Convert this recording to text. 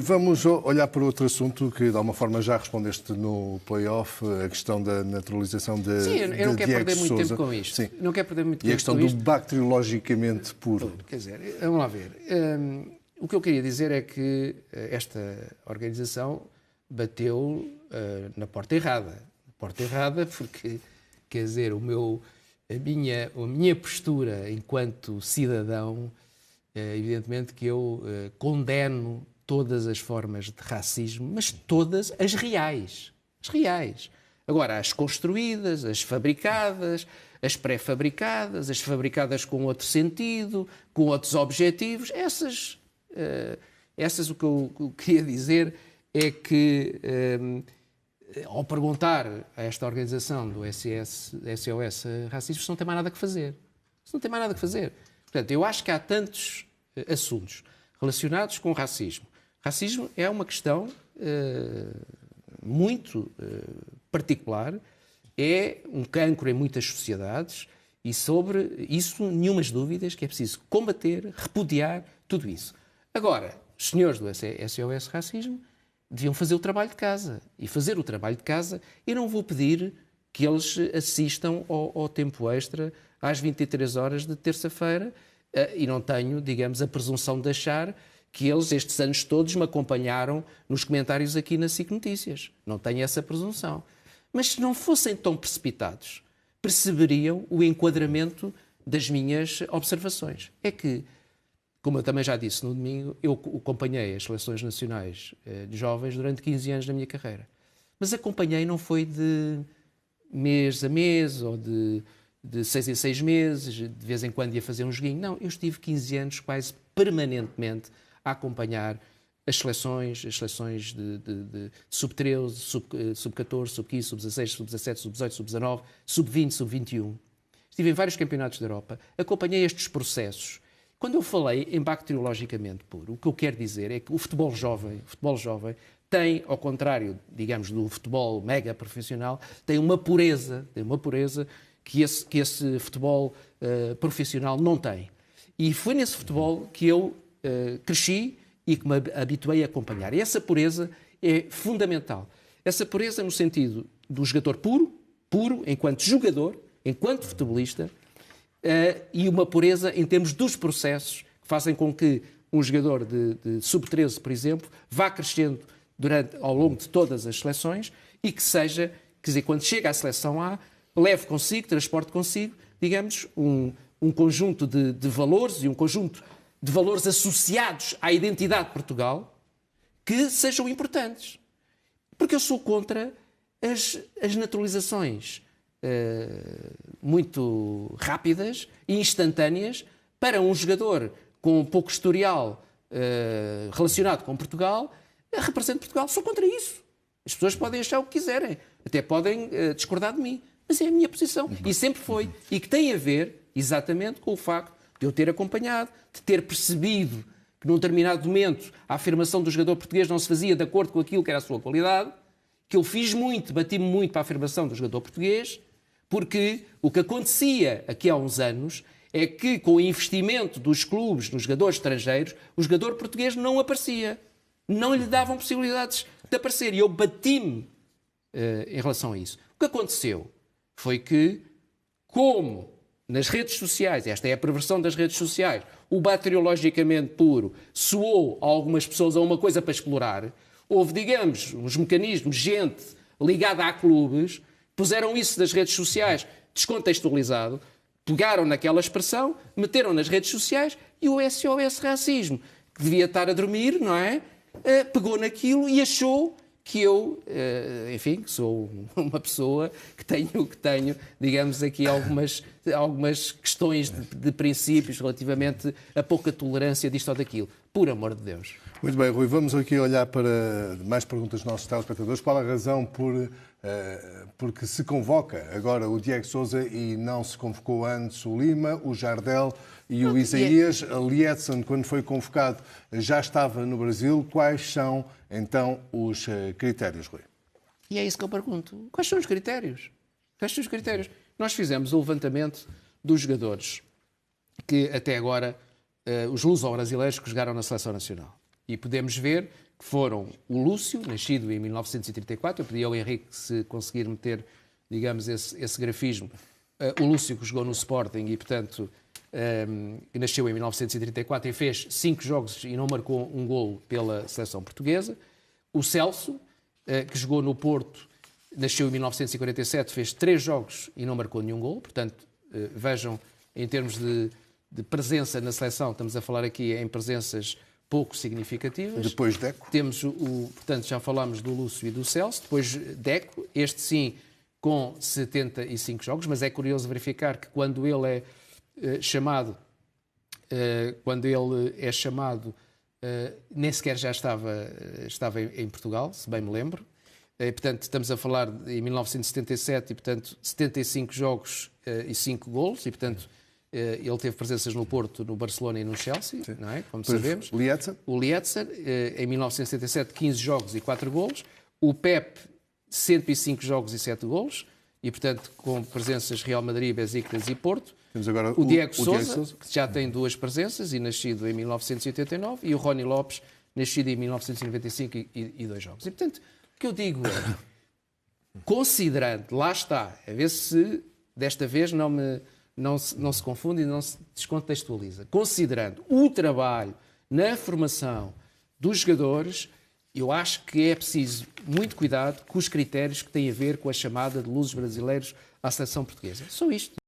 Vamos olhar para outro assunto que, de alguma forma, já respondeste no play-off, a questão da naturalização de Sim, eu não quero perder muito tempo com isto. Sim. Não quero perder muito tempo E a questão do bacteriologicamente puro. Quer dizer, vamos lá ver. O que eu queria dizer é que esta organização bateu na porta errada. Porta errada porque, quer dizer, a minha postura enquanto cidadão, evidentemente que eu condeno todas as formas de racismo, mas todas as reais. As reais. Agora, as construídas, as fabricadas, as pré-fabricadas, as fabricadas com outro sentido, com outros objetivos, essas o que eu queria dizer é que, ao perguntar a esta organização do SOS Racismo, isso não tem mais nada que fazer. Isso não tem mais nada que fazer. Portanto, eu acho que há tantos assuntos relacionados com racismo. Racismo é uma questão muito particular, é um cancro em muitas sociedades e sobre isso nenhumas dúvidas que é preciso combater, repudiar, tudo isso. Agora, os senhores do SOS Racismo deviam fazer o trabalho de casa. E fazer o trabalho de casa, eu não vou pedir que eles assistam ao tempo extra às 23 horas de terça-feira e não tenho, digamos, a presunção de achar que eles, estes anos todos, me acompanharam nos comentários aqui na SIC Notícias. Não tenho essa presunção. Mas se não fossem tão precipitados, perceberiam o enquadramento das minhas observações. É que, como eu também já disse no domingo, eu acompanhei as seleções nacionais de jovens durante 15 anos da minha carreira. Mas acompanhei não foi de mês a mês ou de 6 em 6 meses, de vez em quando ia fazer um joguinho. Não, eu estive 15 anos quase permanentemente a acompanhar as seleções de sub-13, sub-14, sub-15, sub-16, sub-17, sub-18, sub-19, sub-20, sub-21. Estive em vários campeonatos da Europa, acompanhei estes processos. Quando eu falei em bacteriologicamente puro, o que eu quero dizer é que o futebol jovem tem, ao contrário, digamos, do futebol mega profissional, tem uma pureza que esse futebol profissional não tem. E foi nesse futebol que eu cresci e que me habituei a acompanhar. E essa pureza é fundamental. Essa pureza no sentido do jogador puro enquanto jogador, enquanto futebolista, e uma pureza em termos dos processos que fazem com que um jogador de sub-13, por exemplo, vá crescendo ao longo de todas as seleções e que seja, quer dizer, quando chega à seleção A, leve consigo, transporte consigo, digamos, um conjunto de valores e um conjunto de valores associados à identidade de Portugal que sejam importantes. Porque eu sou contra as naturalizações muito rápidas e instantâneas para um jogador com pouco historial relacionado com Portugal, representa Portugal. Sou contra isso. As pessoas podem achar o que quiserem, até podem discordar de mim, mas é a minha posição. E sempre foi. E que tem a ver exatamente com o facto de eu ter acompanhado, de ter percebido que num determinado momento a afirmação do jogador português não se fazia de acordo com aquilo que era a sua qualidade, que eu fiz muito, bati-me muito para a afirmação do jogador português, porque o que acontecia aqui há uns anos é que com o investimento dos clubes nos jogadores estrangeiros, o jogador português não aparecia. Não lhe davam possibilidades de aparecer. E eu bati-me em relação a isso. O que aconteceu foi que, como nas redes sociais, esta é a perversão das redes sociais, o bacteriologicamente puro soou a algumas pessoas a uma coisa para explorar, houve, digamos, uns mecanismos, gente ligada a clubes, puseram isso nas redes sociais descontextualizado, pegaram naquela expressão, meteram nas redes sociais e o SOS Racismo, que devia estar a dormir, não é? Pegou naquilo e achou que eu, enfim, que sou uma pessoa que tenho, digamos, aqui algumas questões de princípios relativamente a pouca tolerância disto ou daquilo. Por amor de Deus. Muito bem, Rui. Vamos aqui olhar para mais perguntas dos nossos telespectadores. Qual a razão porque se convoca agora o Diego Sousa e não se convocou antes o Lima, o Jardel e o Isaías? A Lietzen, quando foi convocado, já estava no Brasil. Quais são, então, os critérios, Rui? E é isso que eu pergunto. Quais são os critérios? Quais são os critérios? Nós fizemos o levantamento dos jogadores que, até agora, os luso-brasileiros que jogaram na Seleção Nacional. E podemos ver que foram o Lúcio, nascido em 1934, eu pedi ao Henrique se conseguir meter, digamos, esse grafismo, o Lúcio que jogou no Sporting e, portanto, nasceu em 1934 e fez 5 jogos e não marcou um golo pela seleção portuguesa. O Celso, que jogou no Porto, nasceu em 1947, fez 3 jogos e não marcou nenhum golo. Portanto, vejam, em termos de presença na seleção, estamos a falar aqui em presenças pouco significativas. Depois Deco. Temos portanto, já falámos do Lúcio e do Celso. Depois Deco, este sim, com 75 jogos, mas é curioso verificar que quando ele é chamado, nem sequer já estava em Portugal, se bem me lembro. Portanto, estamos a falar em 1977 e, portanto, 75 jogos e 5 golos, e, portanto, ele teve presenças no Porto, no Barcelona e no Chelsea, não é? Como sabemos. O Lietzer, em 1977, 15 jogos e 4 golos. O Pep, 105 jogos e 7 golos, e, portanto, com presenças Real Madrid, Besiktas e Porto. Temos agora o Diego Sousa, que já tem 2 presenças e nascido em 1989, e o Rony Lopes, nascido em 1995 e 2 jogos. E, portanto, o que eu digo é, considerando, lá está, a ver se desta vez não se confunde e não se descontextualiza, considerando o trabalho na formação dos jogadores, eu acho que é preciso muito cuidado com os critérios que têm a ver com a chamada de lusos brasileiros à seleção portuguesa. Só isto.